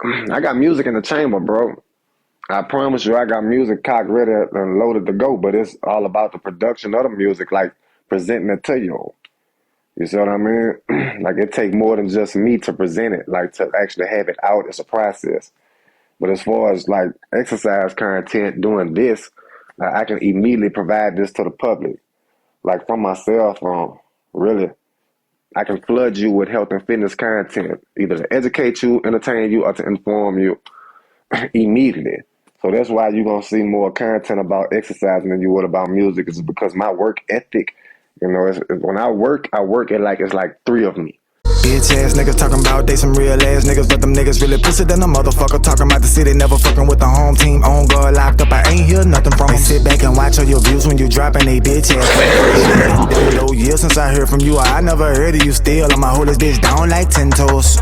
I got music in the chamber, bro. I promise you, I got music cocked ready and loaded to go, but it's all about the production of the music, like presenting it to you. You see what I mean? Like it take more than just me to present it, like to actually have it out. It's a process. But as far as like exercise content, doing this, I can immediately provide this to the public, like from my cell phone. Really, I can flood you with health and fitness content, either to educate you, entertain you, or to inform you immediately. So that's why you're gonna see more content about exercising than you would about music. Is because my work ethic, when I work it like it's like three of me. Bitch ass niggas talking about they some real ass niggas, but them niggas really pussy than a motherfucker. Talking about the city, never fucking with the home team. On guard, locked up, I ain't hear nothing from them. Sit back and watch all your views when you dropping they bitch ass. It's been years since I heard from you, I never heard of you still. I'ma hold this bitch down like 10 toes.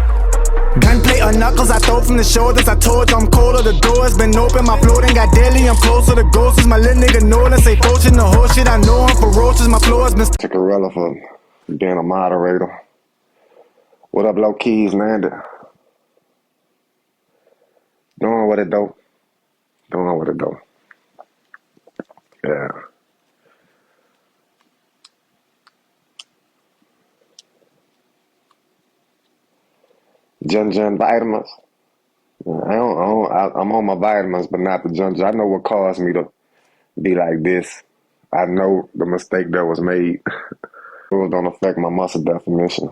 Gunplay or knuckles, I throw from the shoulders. I told you I'm colder, the door's been open. My floor ain't got deadly, I'm closer to ghosts. My little nigga Nolan say fortune, the whole shit I know I'm ferocious. My floor has been To CORELLA for being a moderator. What up, low keys, Nanda? Doing what it do. Doing what it do. Yeah. Jun vitamins. I'm on my vitamins, but not the Jun. I know what caused me to be like this. I know the mistake that was made. It don't affect my muscle definition.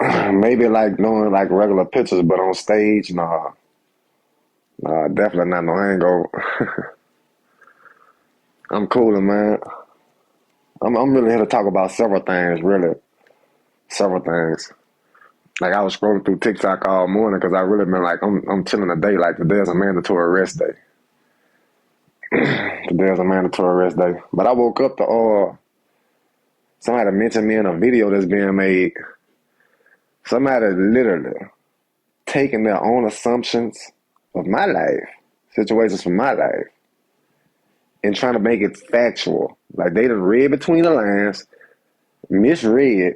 Maybe like doing like regular pictures, but on stage, nah. Nah, definitely not no hangover. I'm coolin', man. I'm really here to talk about several things, really. Several things. Like I was scrolling through TikTok all morning because I really been like, I'm chilling today. Like today is a mandatory rest day. Today is a mandatory rest day. But I woke up to somebody mentioned me in a video that's being made. Somebody literally taking their own assumptions of my life, situations from my life, and trying to make it factual. Like they done read between the lines, misread,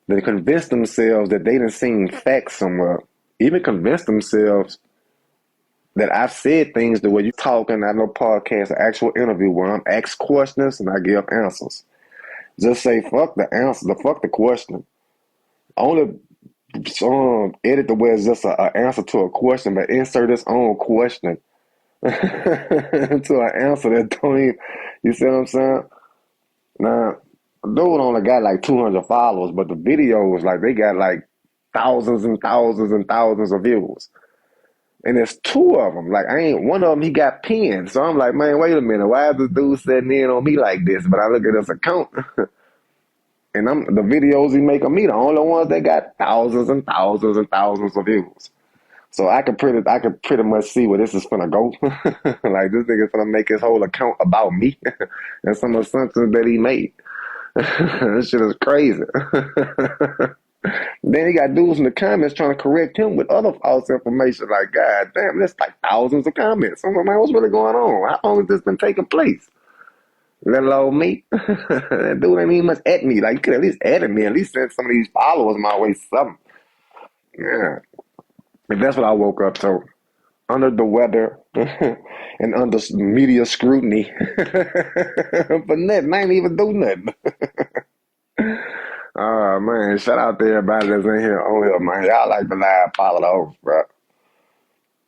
they convinced themselves that they done seen facts somewhere, even convinced themselves that I've said things the way you talking. I know podcast, an actual interview where I'm asked questions and I give answers. Just say fuck the answer, fuck the question. Only edit the way it's just an answer to a question, but insert its own question to an answer that don't even, you see what I'm saying? Now, dude only got like 200 followers, but the videos, like they got like thousands and thousands and thousands of views. And there's two of them. Like one of them, he got pinned. So I'm like, man, wait a minute. Why is this dude sitting in on me like this? But I look at his account and the videos he make of me, the only ones that got thousands and thousands and thousands of views. So I could pretty much see where this is finna go. Like this nigga's finna make his whole account about me and some assumptions that he made. This shit is crazy. Then he got dudes in the comments trying to correct him with other false information. Like, God damn, there's like thousands of comments. I'm like, man, what's really going on? How long has this been taking place? Let alone me. That dude ain't even much at me. Like, you could at least add me, at least send some of these followers my way, something. Yeah. And that's what I woke up to. Under the weather and under media scrutiny. But nothing. I ain't even do nothing. Oh, man. Shout out to everybody that's in here on here, man. Y'all like the live follow over, bro.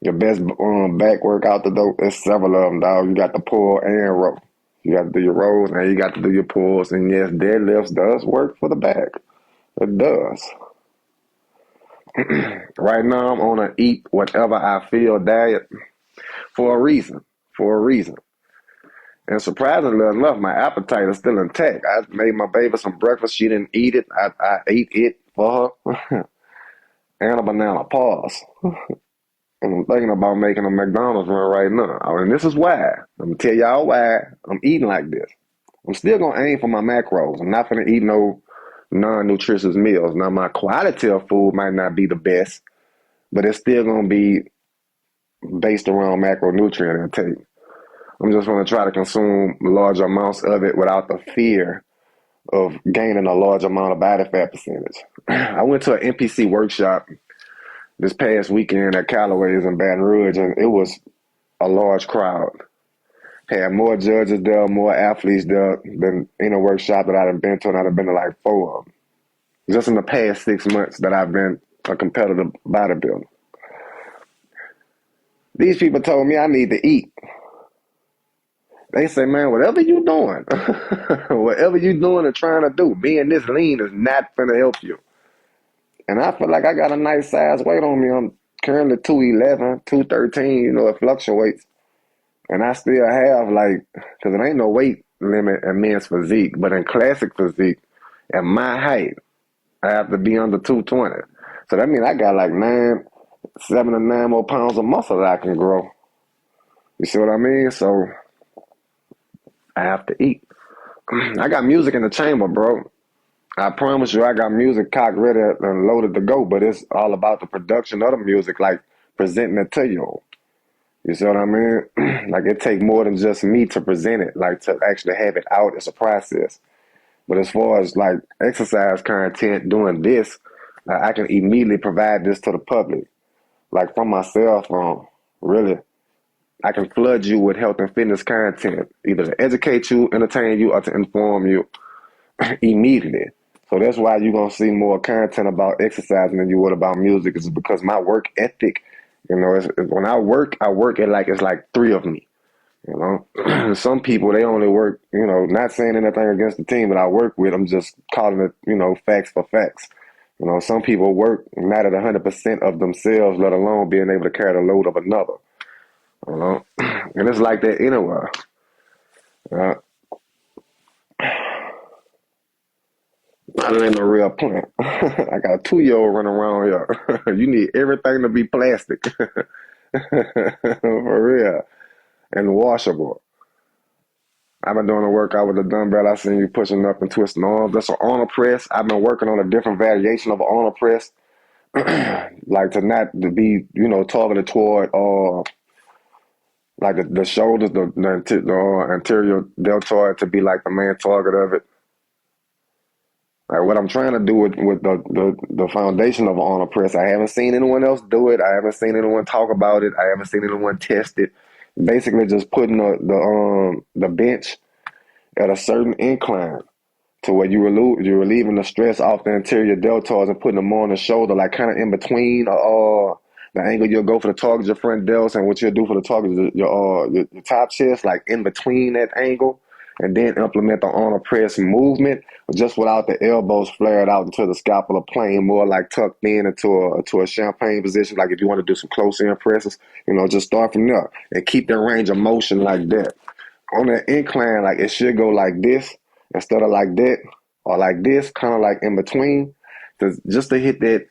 Your best back workout, there's several of them, dog. You got the pull and row. You got to do your rows and you got to do your pulls. And yes, deadlifts does work for the back. It does. Right now, I'm on a eat whatever I feel diet for a reason. For a reason. And surprisingly enough, my appetite is still intact. I made my baby some breakfast. She didn't eat it. I ate it for her. And a banana. Pause. And I'm thinking about making a McDonald's run right now. And this is why. I'm going to tell y'all why I'm eating like this. I'm still going to aim for my macros. I'm not going to eat no non-nutritious meals. Now, my quality of food might not be the best, but it's still going to be based around macronutrient intake. I'm just going to try to consume large amounts of it without the fear of gaining a large amount of body fat percentage. I went to an NPC workshop this past weekend at Callaway's in Baton Rouge, and it was a large crowd. Had more judges there, more athletes there than any workshop that I've been to, and I've been to like 4 of them. Just in the past 6 months that I've been a competitive bodybuilder. These people told me I need to eat. They say, man, whatever you doing, whatever you doing or trying to do, being this lean is not gonna help you. And I feel like I got a nice size weight on me. I'm currently 211, 213, it fluctuates. And I still have because it ain't no weight limit in men's physique, but in classic physique, at my height, I have to be under 220. So that means I got 7 to 9 more pounds of muscle that I can grow. You see what I mean? So I have to eat. I got music in the chamber, bro. I promise you I got music cocked ready and loaded to go, but it's all about the production of the music, presenting it to you. You see what I mean? It take more than just me to present it, to actually have it out. It's a process. But as far as exercise content, doing this, I can immediately provide this to the public. From my cell phone, really. I can flood you with health and fitness content, either to educate you, entertain you, or to inform you immediately. So that's why you're going to see more content about exercising than you would about music. It's because my work ethic, when I work it it's like 3 of me. Some people, they only work, not saying anything against the team that I work with. I'm just calling it, facts for facts. Some people work not at 100% of themselves, let alone being able to carry the load of another. And it's like that anywhere. That ain't no real plant. I got a 2-year-old running around here. You need everything to be plastic. For real. And washable. I've been doing a workout with a dumbbell. I seen you pushing up and twisting arms. That's an arm press. I've been working on a different variation of an arm press. to be, targeted toward the shoulders, the anterior deltoid to be the main target of it. What I'm trying to do with the foundation of an arm press, I haven't seen anyone else do it. I haven't seen anyone talk about it. I haven't seen anyone test it. Basically, just putting the bench at a certain incline to where you're relieving the stress off the anterior deltoids and putting them more on the shoulder, kind of in between the angle you'll go for the target, your front delts, and what you'll do for the target, your top chest, in between that angle, and then implement the arm press movement, just without the elbows flared out into the scapula plane, more tucked in into a champagne position. If you want to do some close in presses, just start from there and keep that range of motion like that. On that incline, it should go like this instead of like that, or like this, kind of in between, just to hit that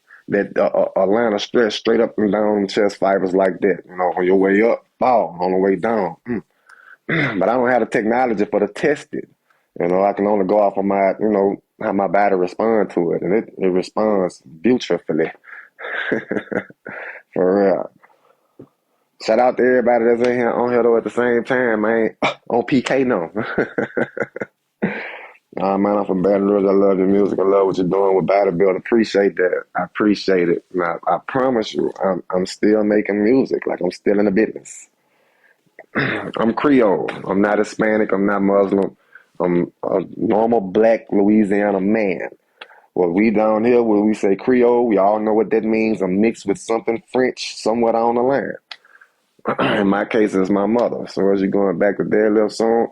a line of stress straight up and down chest fibers like that. On your way up, on the way down. But I don't have the technology for to test it. I can only go off of my, how my body responds to it, and it responds beautifully. For real. Shout out to everybody that's in here on here though at the same time, man. On PK, no. Man, I'm from Baton Rouge. I love your music. I love what you're doing with bodybuilding. Appreciate that. I appreciate it. Now, I promise you, I'm still making music. I'm still in the business. I'm Creole. I'm not Hispanic. I'm not Muslim. I'm a normal black Louisiana man. Well, we down here, when we say Creole, we all know what that means. I'm mixed with something French somewhere on the land. In my case, it's my mother. So as you're going back to deadlift song,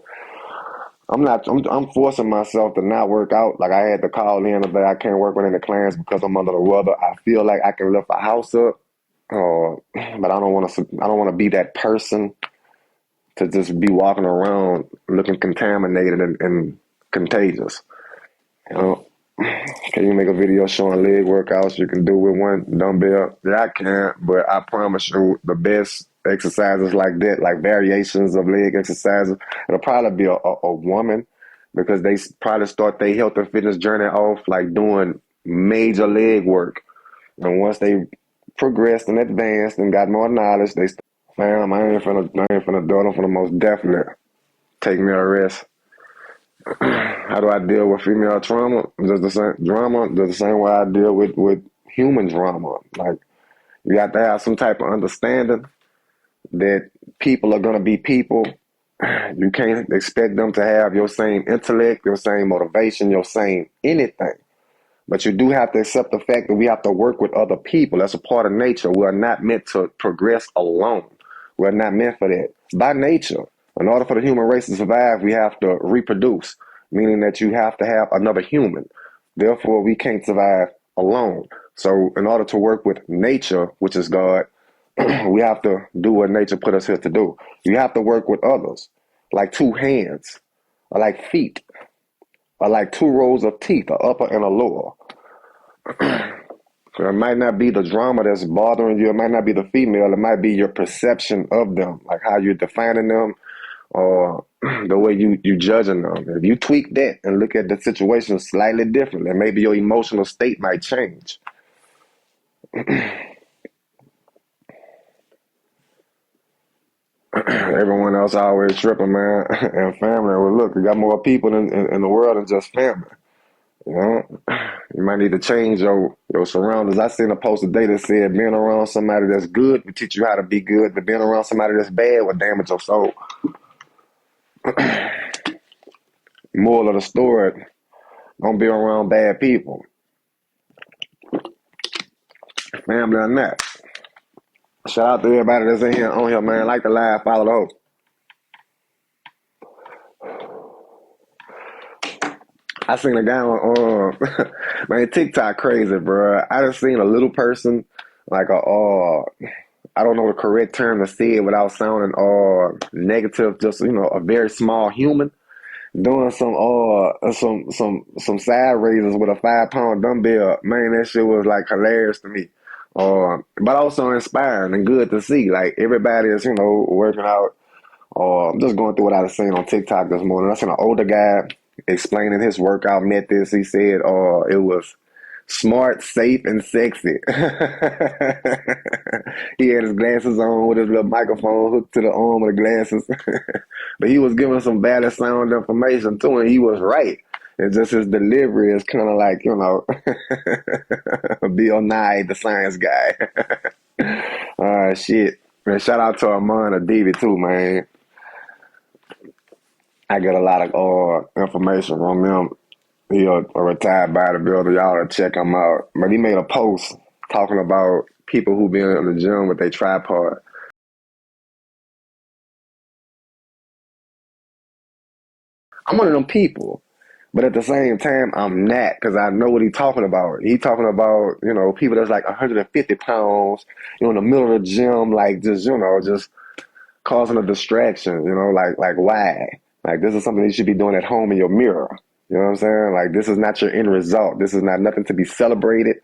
I'm forcing myself to not work out. I had to call in today. I can't work with any clients because I'm under the weather. I feel like I can lift a house up, but I don't want to be that person to just be walking around looking contaminated and contagious. Can you make a video showing leg workouts you can do with one dumbbell? Yeah, I can, but I promise you the best exercises like that, variations of leg exercises, it'll probably be a woman, because they probably start their health and fitness journey off doing major leg work. And once they progressed and advanced and got more knowledge, they fam, I ain't finna do it. I'm finna most definitely take me a rest. How do I deal with female trauma? Just the same way I deal with human drama. You have to have some type of understanding that people are gonna be people. You can't expect them to have your same intellect, your same motivation, your same anything. But you do have to accept the fact that we have to work with other people. That's a part of nature. We are not meant to progress alone. We're not meant for that. By nature, in order for the human race to survive, we have to reproduce, meaning that you have to have another human. Therefore, we can't survive alone. So, in order to work with nature, which is God, we have to do what nature put us here to do. You have to work with others, like two hands, or like feet, or like two rows of teeth, a upper and a lower. So it might not be the drama that's bothering you. It might not be the female. It might be your perception of them, like how you're defining them or the way you judging them. If you tweak that and look at the situation slightly differently, maybe your emotional state might change. Everyone else always tripping, man, and family. Well, look, we got more people in the world than just family. You know, you might need to change your surroundings. I seen a post today that said being around somebody that's good will teach you how to be good, but being around somebody that's bad will damage your soul. Moral of the story, don't be around bad people. Family or not. Shout out to everybody that's in here on here, man. Like the live, follow the host. I seen a guy on man, TikTok crazy, bro. I just seen a little person, like I don't know the correct term to say it without sounding negative, just a very small human doing some side raises with a 5 pound dumbbell. Man, that shit was like hilarious to me. But also inspiring and good to see. Like everybody is, working out. I'm just going through what I was seeing on TikTok this morning. I seen an older guy explaining his workout methods. He said it was smart, safe, and sexy. He had his glasses on with his little microphone hooked to the arm of the glasses. But he was giving some valid sound information too, and he was right. It's just his delivery is kind of like, Bill Nye, the science guy. Shit. Man, shout out to Armand Adivi too, man. I get a lot of information from him. He a retired bodybuilder. Y'all to check him out. But he made a post talking about people who be in the gym with their tripod. I'm one of them people. But at the same time, I'm not, because I know what he's talking about. He talking about, people that's like 150 pounds, in the middle of the gym, like just causing a distraction, like why? Like this is something you should be doing at home in your mirror. You know what I'm saying? Like this is not your end result. This is not nothing to be celebrated.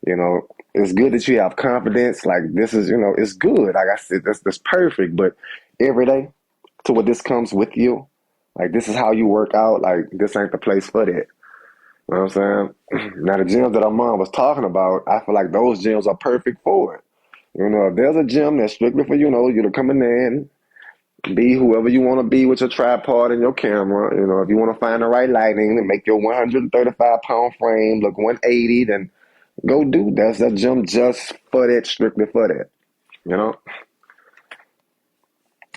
It's good that you have confidence. Like this is, it's good. Like I said, that's perfect. But every day to what this comes with you, like this is how you work out. Like this ain't the place for that. You know what I'm saying? Now the gyms that Armand was talking about, I feel like those gyms are perfect for it. If there's a gym that's strictly for you to come in there and be whoever you want to be with your tripod and your camera. If you want to find the right lighting and make your 135-pound frame look 180, then go do that. That's a gym just for that, strictly for that.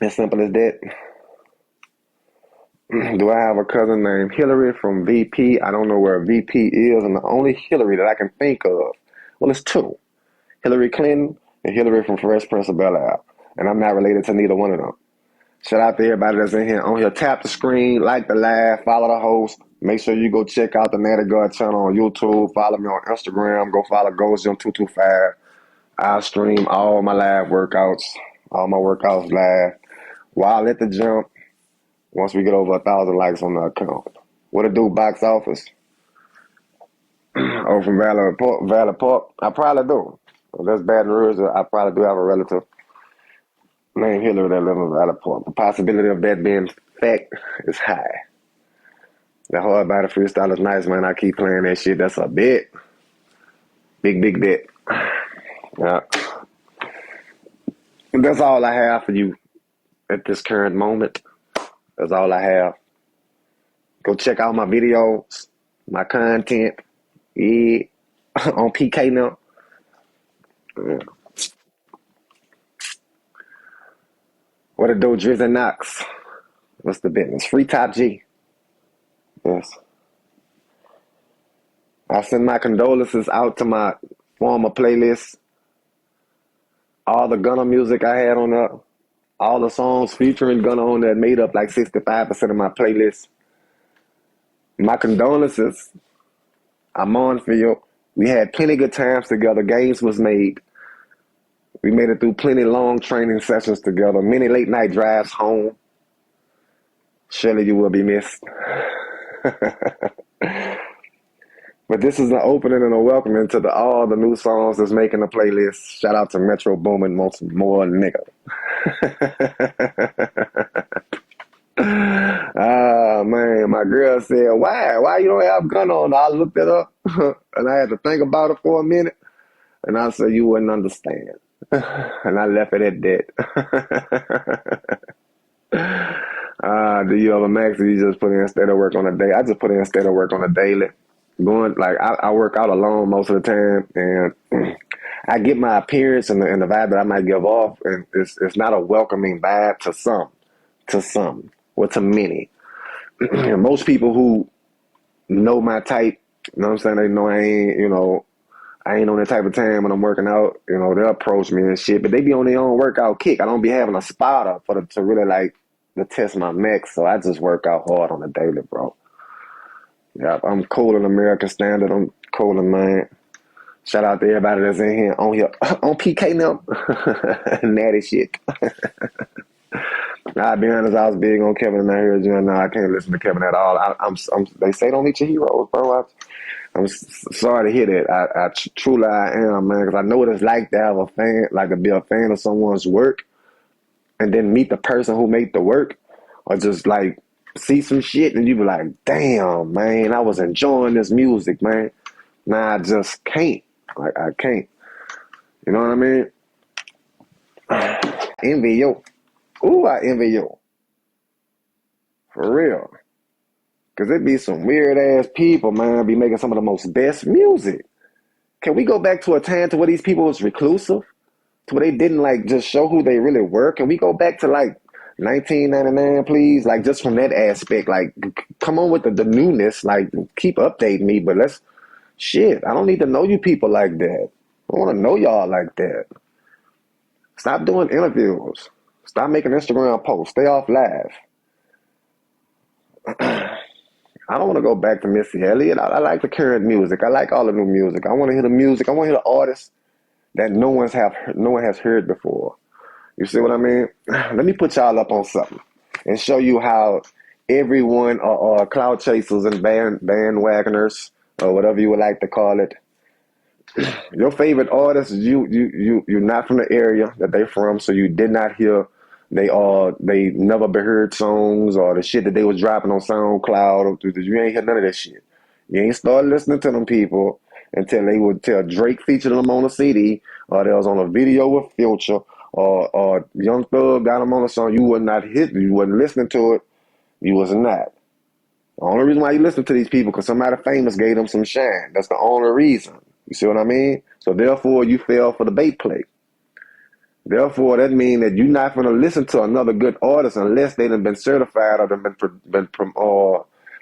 As simple as that. Do I have a cousin named Hillary from VP? I don't know where VP is, and the only Hillary that I can think of, well, it's two. Hillary Clinton and Hillary from Fresh Prince of Bel-Air. And I'm not related to neither one of them. Shout out to everybody that's in here. On here, tap the screen, like the live, follow the host. Make sure you go check out the Natty God channel on YouTube. Follow me on Instagram. Go follow GoldGym225. I stream all my live workouts, all my workouts live while at the gym. Once we get over 1,000 likes on the account. What it do, box office? Oh, from Valley Park? I probably do. If that's Baton Rouge, I probably do have a relative named Hillary that lives in Valley Park. The possibility of that being fact is high. The hard body freestyle is nice, man. I keep playing that shit. That's a bet. Big bet. Yeah. And that's all I have for you at this current moment. That's all I have. Go check out my videos, my content. Yeah. On PK now. Yeah. What a do, Drizzy Knox? What's the business? Free Top G. Yes. I send my condolences out to my former playlist. All the Gunna music I had on there. All the songs featuring Gunna on that made up like 65% of my playlist. My condolences. I'm on for you. We had plenty good times together. Games was made. We made it through plenty long training sessions together. Many late night drives home. Surely you will be missed. But this is an opening and a welcoming to all the new songs that's making the playlist. Shout out to Metro Boomin, most more nigga. Ah man, my girl said, Why you don't have Gun on?" I looked it up and I had to think about it for a minute. And I said, you wouldn't understand. And I left it at that. Do you have a max or you just put in state of work on a day? I just put in state of work on a daily. Going like I work out alone most of the time, and I get my appearance and the vibe that I might give off, and it's not a welcoming vibe to some, or to many. Most people who know my type, you know what I'm saying? They know I ain't on that type of time when I'm working out. They'll approach me and shit, but they be on their own workout kick. I don't be having a spotter for them to really like to test my max, so I just work out hard on a daily, bro. Yeah, I'm cool in American standard. I'm cool in mine. Shout out to everybody that's in here on PK now. Natty shit. I'll be honest, I was big on Kevin and I heard you, and now I can't listen to Kevin at all. They say don't meet your heroes, bro. I'm sorry to hear that. Truly I am, man, because I know what it's like to have a fan, like to be a fan of someone's work, and then meet the person who made the work, or just like see some shit and you be like, damn, man, I was enjoying this music, man. Nah, I just can't. Like, I can't. You know what I mean? Envy you. Ooh, I envy you. For real. Because it be some weird-ass people, man, be making some of the most best music. Can we go back to a time to where these people was reclusive? To where they didn't, like, just show who they really were? Can we go back to, like, 1999, please? Like, just from that aspect, like, come on with the newness. Like, keep updating me, but shit, I don't need to know you people like that. I don't want to know y'all like that. Stop doing interviews. Stop making Instagram posts. Stay off live. I don't want to go back to Missy Elliott. I like the current music. I like all the new music. I want to hear the music. I want to hear the artists that no one has heard before. You see what I mean? Let me put y'all up on something and show you how everyone are cloud chasers and bandwagoners or whatever you would like to call it. Your favorite artists, you're not from the area that they from, so you did not hear they never been heard songs or the shit that they was dropping on SoundCloud. You ain't hear none of that shit. You ain't started listening to them people until Drake featured them on a CD, or they was on a video with Future, or Young Thug got them on a song. You wasn't listening to it. You was not. The only reason why you listen to these people because somebody famous gave them some shine. That's the only reason. You see what I mean? So therefore, you fell for the bait play. Therefore, that means that you're not going to listen to another good artist unless they done been certified or been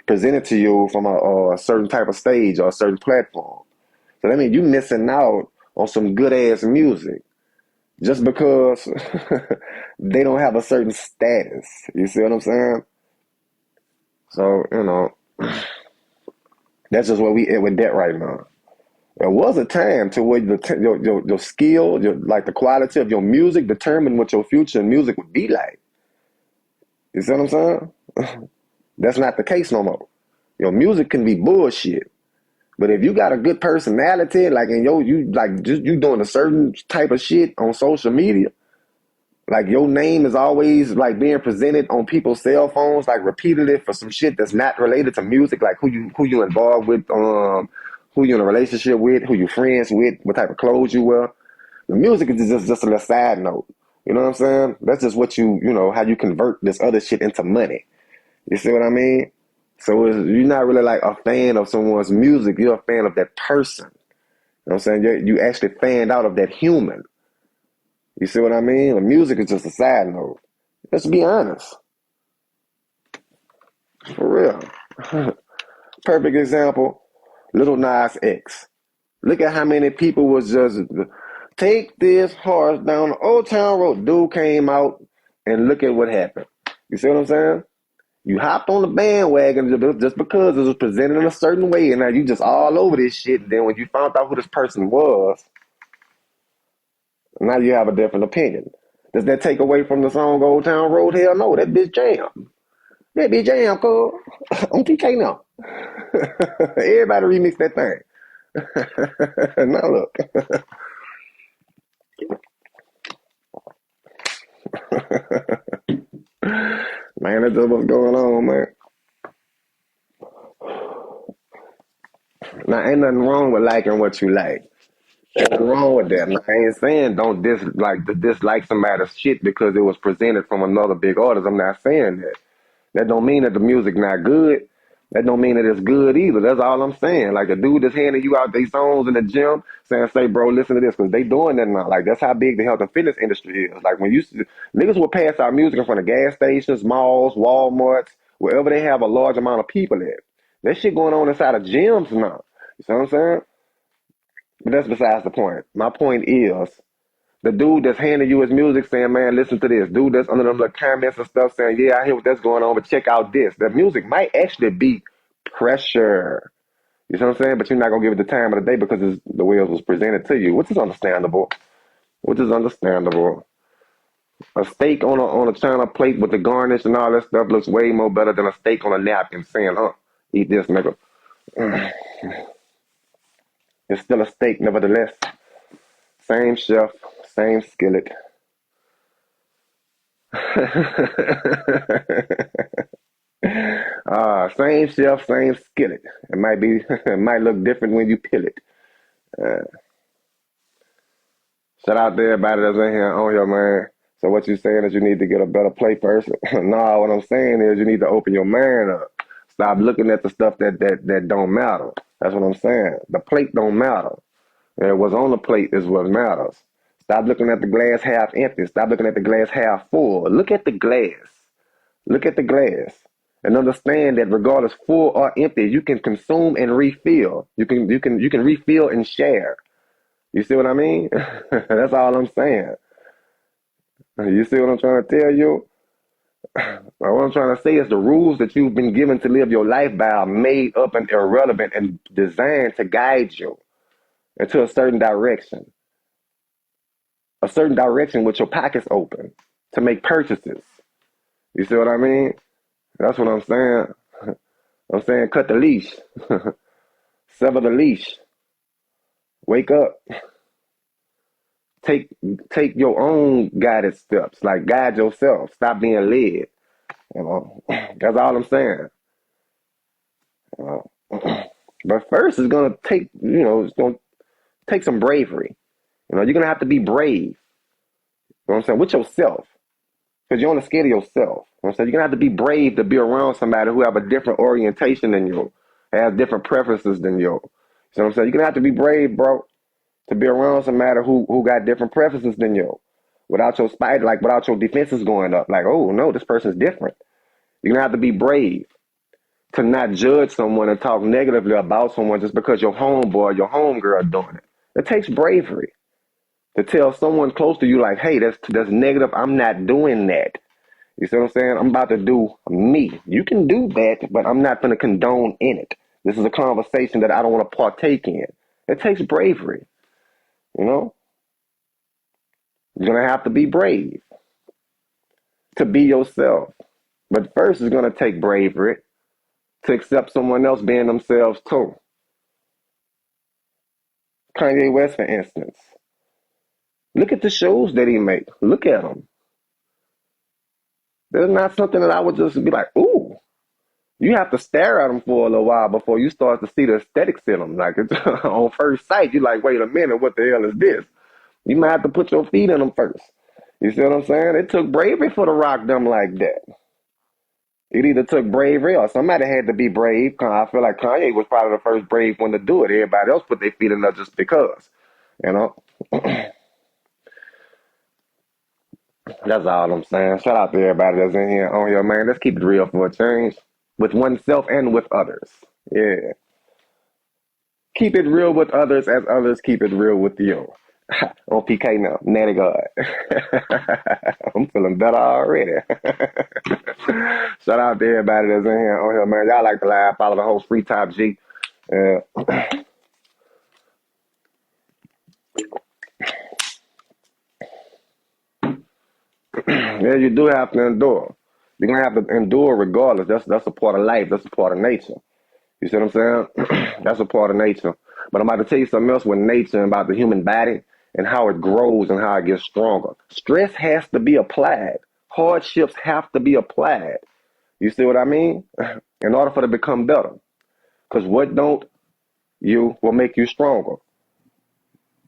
presented to you from a certain type of stage or a certain platform. So that means you missing out on some good ass music just because they don't have a certain status. You see what I'm saying? So, that's just where we at with that right now. There was a time to where your skill, like the quality of your music determined what your future in music would be like. You see what I'm saying? That's not the case no more. Your music can be bullshit. But if you got a good personality, like you doing a certain type of shit on social media, like your name is always like being presented on people's cell phones, like repeatedly for some shit that's not related to music, like who you involved with, who you in a relationship with, who you friends with, what type of clothes you wear. The music is just a little side note. You know what I'm saying? That's just what how you convert this other shit into money. You see what I mean? So you're not really like a fan of someone's music. You're a fan of that person. You know what I'm saying? You actually fanned out of that human. You see what I mean? The music is just a side note. Let's be honest. For real. Perfect example, Little Nas X. Look at how many people was just take this horse down the Old Town Road. Dude came out and look at what happened. You see what I'm saying? You hopped on the bandwagon just because it was presented in a certain way, and now you just all over this shit. And then when you found out who this person was, now you have a different opinion. Does that take away from the song Old Town Road? Hell no, that bitch jam. That bitch jam, cuz. On TK now. Everybody remix that thing. Now look. Man, that's just what's going on, man. Now, ain't nothing wrong with liking what you like. Ain't nothing wrong with that. Now, I ain't saying don't dislike somebody's shit because it was presented from another big artist. I'm not saying that. That don't mean that the music not good. That don't mean that it's good either. That's all I'm saying. Like a dude that's handing you out these songs in the gym saying, say, bro, listen to this, because they doing that now. Like, that's how big the health and fitness industry is. Like, when niggas will pass out music in front of gas stations, malls, Walmarts, wherever they have a large amount of people at. That shit going on inside of gyms now. You see what I'm saying? But that's besides the point. My point is, the dude that's handing you his music saying, man, listen to this. Dude that's under them little comments and stuff saying, yeah, I hear what that's going on, but check out this. The music might actually be pressure. You see what I'm saying? But you're not going to give it the time of the day because it's the way it was presented to you, which is understandable. Which is understandable. A steak on a china plate with the garnish and all that stuff looks way more better than a steak on a napkin saying, eat this, nigga. It's still a steak, nevertheless. Same chef, same skillet. Same chef, same skillet. It might be, it might look different when you peel it. Shout out to everybody that's in here on here, man. So what you saying is you need to get a better plate first? Nah, what I'm saying is you need to open your mind up. Stop looking at the stuff that don't matter. That's what I'm saying. The plate don't matter. And what's on the plate is what matters. Stop looking at the glass half empty. Stop looking at the glass half full. Look at the glass. Look at the glass. And understand that regardless full or empty, you can consume and refill. You can refill and share. You see what I mean? That's all I'm saying. You see what I'm trying to tell you? What I'm trying to say is the rules that you've been given to live your life by are made up and irrelevant and designed to guide you into a certain direction. A certain direction with your pockets open to make purchases. You see what I mean? That's what I'm saying. I'm saying cut the leash. Sever the leash. Wake up. Take your own guided steps. Like guide yourself. Stop being led. You know. That's all I'm saying. You know. But first it's gonna take, it's gonna take some bravery. You're gonna have to be brave. You know what I'm saying? With yourself. Because you're on the scared of yourself. You know what I'm saying? You're gonna have to be brave to be around somebody who have a different orientation than you, has different preferences than you. You know what I'm saying? You're gonna have to be brave, bro, to be around somebody who got different preferences than you. Without your spite, like without your defenses going up. Like, oh no, this person's different. You're gonna have to be brave to not judge someone and talk negatively about someone just because your homeboy or your homegirl are doing it. It takes bravery to tell someone close to you, like, hey, that's negative. I'm not doing that. You see what I'm saying? I'm about to do me. You can do that, but I'm not going to condone in it. This is a conversation that I don't want to partake in. It takes bravery. You're going to have to be brave to be yourself. But first, it's going to take bravery to accept someone else being themselves too. Kanye West, for instance. Look at the shows that he makes. Look at them. There's not something that I would just be like, ooh. You have to stare at them for a little while before you start to see the aesthetics in them. Like, it's, on first sight, you're like, wait a minute, what the hell is this? You might have to put your feet in them first. You see what I'm saying? It took bravery for to rock them like that. It either took bravery or somebody had to be brave. I feel like Kanye was probably the first brave one to do it. Everybody else put their feet in there just because, you know? That's all I'm saying. Shout out to everybody that's in here on here, man. Let's keep it real for a change. With oneself and with others. Yeah. Keep it real with others as others keep it real with you. On PK now. Natty God. I'm feeling better already. Shout out to everybody that's in here on here, man. Y'all like to laugh. Follow the host, Free Top G. Yeah, you do have to endure. You're gonna have to endure regardless. That's a part of life. That's a part of nature. You see what I'm saying? That's a part of nature. But I'm about to tell you something else with nature and about the human body and how it grows and how it gets stronger. Stress has to be applied. Hardships have to be applied. You see what I mean? In order for it to become better. Because what don't you will make you stronger.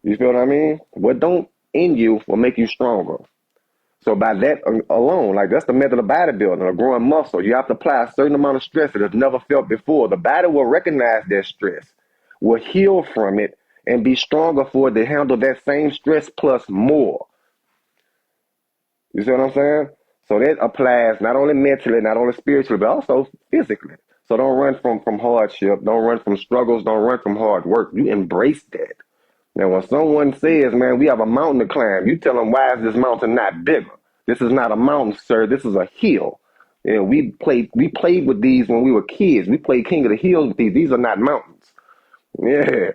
You feel what I mean? What don't in you will make you stronger. So by that alone, like that's the method of bodybuilding, or growing muscle. You have to apply a certain amount of stress that it's never felt before. The body will recognize that stress, will heal from it, and be stronger for it to handle that same stress plus more. You see what I'm saying? So that applies not only mentally, not only spiritually, but also physically. So don't run from hardship, don't run from struggles, don't run from hard work. You embrace that. Now, when someone says, man, we have a mountain to climb, you tell them, why is this mountain not bigger? This is not a mountain, sir. This is a hill. You know, we played with these when we were kids. We played King of the Hills with these. These are not mountains. Yeah,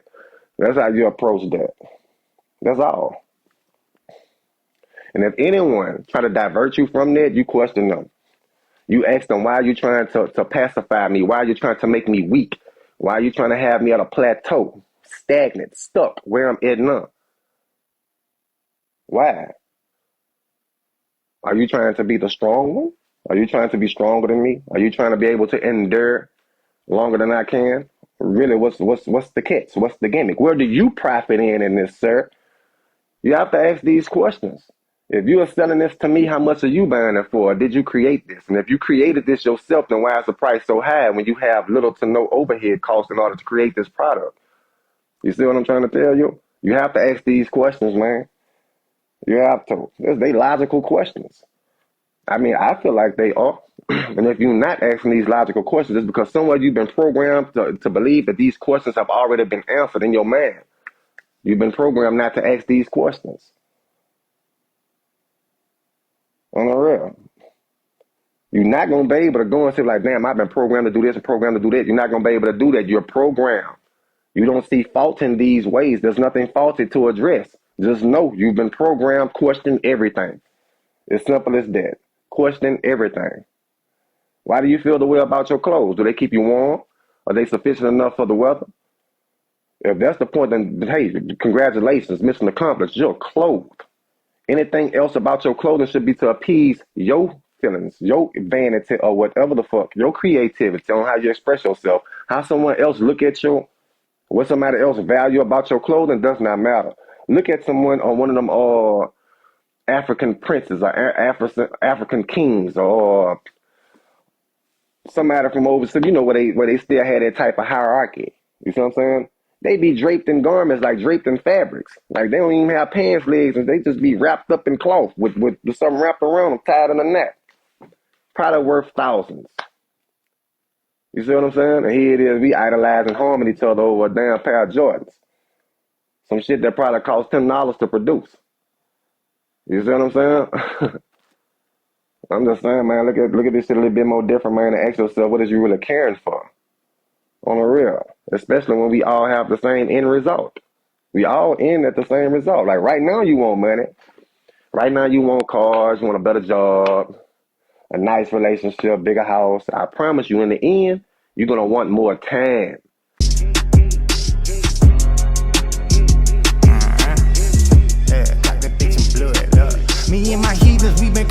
that's how you approach that. That's all. And if anyone try to divert you from that, you question them. You ask them, why are you trying to pacify me? Why are you trying to make me weak? Why are you trying to have me at a plateau? Stagnant, stuck where I'm at now. Why? Are you trying to be the strong one? Are you trying to be stronger than me? Are you trying to be able to endure longer than I can? Really, what's the catch? What's the gimmick? Where do you profit in this, sir? You have to ask these questions. If you are selling this to me, how much are you buying it for? Did you create this? And if you created this yourself, then why is the price so high when you have little to no overhead cost in order to create this product? You see what I'm trying to tell you? You have to ask these questions, man. You have to. They logical questions. I mean, I feel like they are. And if you're not asking these logical questions, it's because somewhere you've been programmed to believe that these questions have already been answered in your mind. You've been programmed not to ask these questions. On the real. You're not going to be able to go and say like, damn, I've been programmed to do this and programmed to do that. You're not going to be able to do that. You're programmed. You don't see fault in these ways. There's nothing faulty to address. Just know you've been programmed. Question everything. It's simple as that. Question everything. Why do you feel the way about your clothes? Do they keep you warm? Are they sufficient enough for the weather? If that's the point, then hey, congratulations, mission accomplished. You're clothed. Anything else about your clothing should be to appease your feelings, your vanity, or whatever the fuck, your creativity on how you express yourself. How someone else look at you, what somebody else value about your clothing does not matter. Look at someone on one of them African princes or African kings or somebody from overseas, you know, where they still had that type of hierarchy. You see what I'm saying? They be draped in garments, like draped in fabrics. Like they don't even have pants legs, and they just be wrapped up in cloth with something wrapped around them, tied in the neck. Probably worth thousands. You see what I'm saying? And here it is, we idolize and harming each other over a damn pair of Jordans. Some shit that probably cost $10 to produce. You see what I'm saying? I'm just saying, man, look at this shit a little bit more different, man, and ask yourself, what is you really caring for? On the real. Especially when we all have the same end result. We all end at the same result. Like right now you want money. Right now you want cars, you want a better job, a nice relationship, bigger house. I promise you in the end, you're going to want more time. Me and my heathens, we been